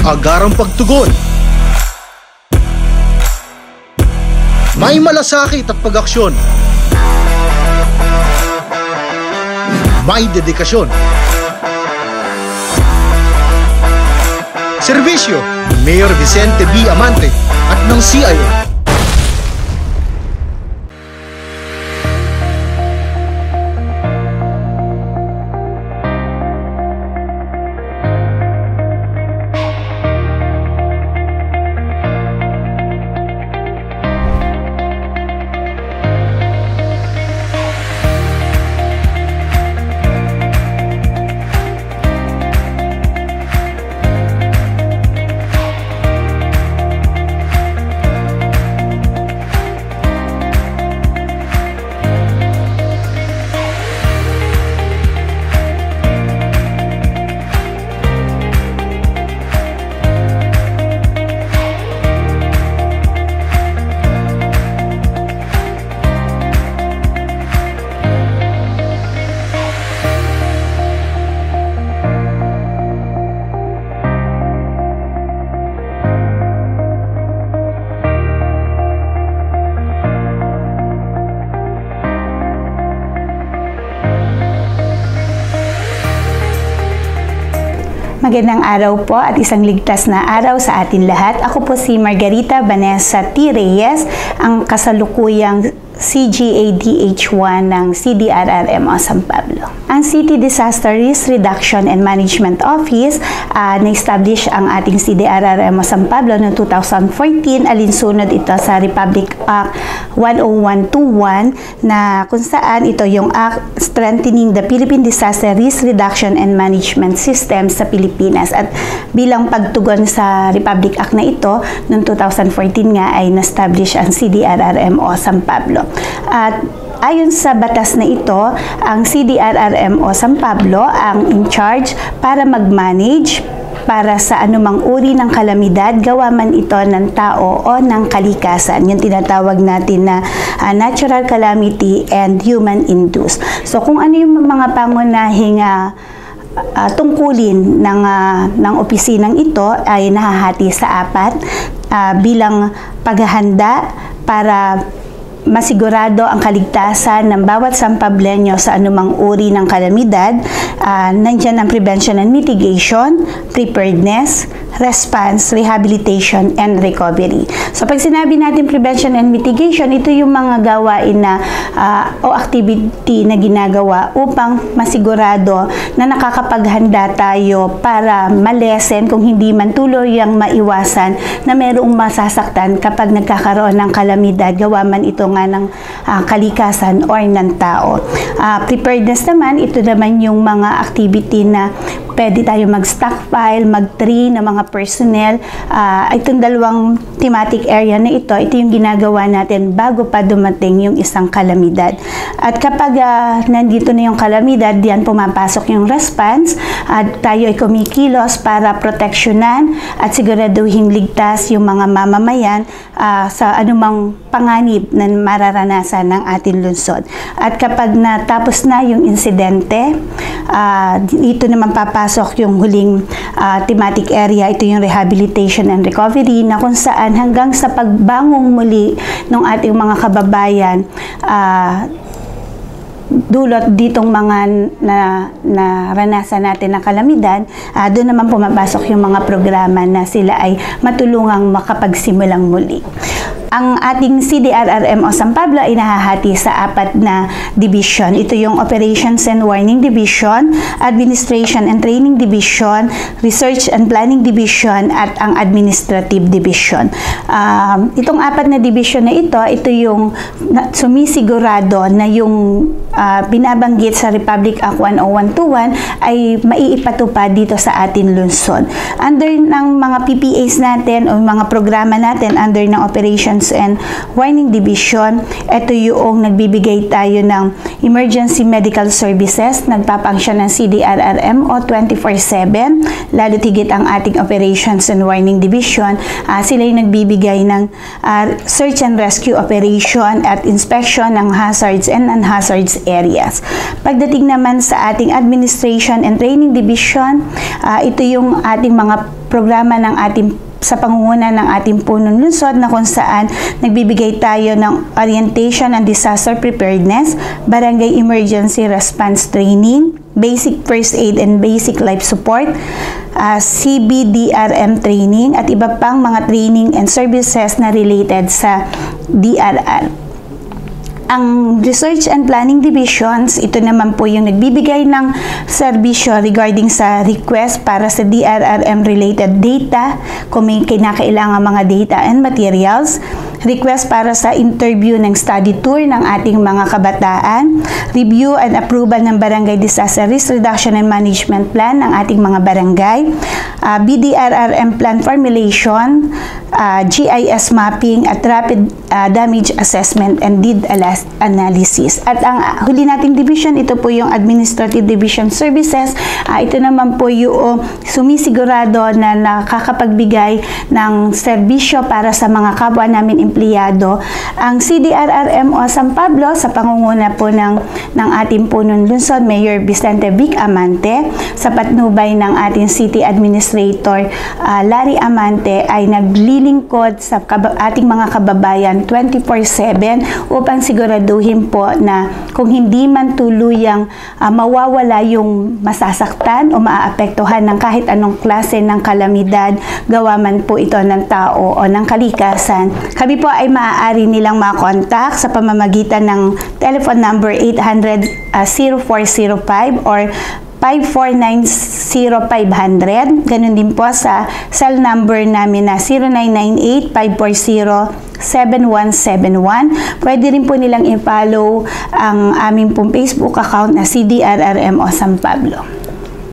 agarang pagtugon. May malasakit at pag-aksyon. May dedikasyon. Serbisyo ni Mayor Vicente B. Amante at ng CIO. Magandang araw po at isang ligtas na araw sa atin lahat. Ako po si Margarita Vanessa T. Reyes, ang kasalukuyang CGA-DH1 ng CDRRMO San Pablo. Ang City Disaster Risk Reduction and Management Office na-establish ang ating CDRRMO San Pablo noong 2014. Alinsunod ito sa Republic Act 10121 na kung saan ito yung Act Strengthening the Philippine Disaster Risk Reduction and Management System sa Pilipinas. At bilang pagtugon sa Republic Act na ito, noong 2014 nga ay na-establish ang CDRRMO San Pablo. At ayon sa batas na ito, ang CDRRMO San Pablo ang in charge para mag-manage para sa anumang uri ng kalamidad, gawa man ito ng tao o ng kalikasan. Yung tinatawag natin na natural calamity and human-induced. So kung ano yung mga pangunahing tungkulin ng opisinang ito ay nahahati sa apat bilang paghahanda para masigurado ang kaligtasan ng bawat Sampableño sa anumang uri ng kalamidad. Nandiyan ang prevention and mitigation, preparedness, response, rehabilitation, and recovery. So pag sinabi natin prevention and mitigation, ito yung mga gawain na o activity na ginagawa upang masigurado na nakakapaghanda tayo para malesen kung hindi man tuluyang maiwasan na mayroong masasaktan kapag nagkakaroon ng kalamidad, gawa man ito nga ng kalikasan or ng tao. Preparedness naman, ito naman yung mga activity na pwede tayo mag-stockpile, mag-train ng mga personnel. Itong dalawang thematic area na ito yung ginagawa natin bago pa dumating yung isang kalamidad. At kapag nandito na yung kalamidad, diyan pumapasok yung response at tayo ay kumikilos para proteksyonan at siguraduhin ligtas yung mga mamamayan sa anumang panganib na mararanasan ng ating lungsod. At kapag natapos na yung insidente, ito naman papasok yung huling thematic area, ito yung rehabilitation and recovery, na kung saan hanggang sa pagbangong muli ng ating mga kababayan, dulot ditong mga naranasan natin na kalamidad, doon naman pumapasok yung mga programa na sila ay matulungang makapagsimulang muli. Ang ating CDRRMO San Pablo ay nahahati sa apat na division. Ito yung Operations and Warning Division, Administration and Training Division, Research and Planning Division, at ang Administrative Division. Itong apat na division na ito yung sumisigurado na yung binabanggit sa Republic Act 10121 ay maiipatupad dito sa ating lungsod. Under ng mga PPAs natin o mga programa natin under ng Operations Operations and Warning Division. Ito yung nagbibigay tayo ng emergency medical services, nagpapangsyon ng CDRRMO 24/7, lalo tigit ang ating Operations and Warning Division. Sila yung nagbibigay ng search and rescue operation at inspection ng hazards and non-hazards areas. Pagdating naman sa ating Administration and Training Division, ito yung ating mga programa ng sa pangunguna ng ating punong lungsod na kung saan nagbibigay tayo ng orientation and disaster preparedness, barangay emergency response training, basic first aid and basic life support, CBDRM training at iba pang mga training and services na related sa DRR. Ang Research and Planning Divisions, ito naman po yung nagbibigay ng serbisyo regarding sa request para sa DRRM related data, kung may kinakailangan mga data and materials, request para sa interview ng study tour ng ating mga kabataan, review and approval ng Barangay Disaster Risk Reduction and Management Plan ng ating mga barangay, BDRRM Plan Formulation, GIS Mapping at Rapid Damage Assessment and Deed Analysis. At ang huli nating division, ito po yung Administrative Division Services. Ito naman po yung sumisigurado na nakakapagbigay ng serbisyo para sa mga kapwa namin empleyado. Ang CDRRMO San Pablo sa pangunguna po ng ating punong lungsod, Mayor Vicente Vic Amante, sa patnubay ng ating City Administrator Larry Amante, ay naglilingkod sa ating mga kababayan 24/7 upang siguraduhin po na kung hindi man tuluyang mawawala yung masasaktan o maaapektuhan ng kahit anong klase ng kalamidad, gawa man po ito ng tao o ng kalikasan, kami po ay maaari nilang makontak sa pamamagitan ng telephone number 800-0405 or 5490500. Ganun din po sa cell number namin na 0998-540-7171. Pwede rin po nilang i-follow ang aming pong Facebook account na CDRRMO San Pablo.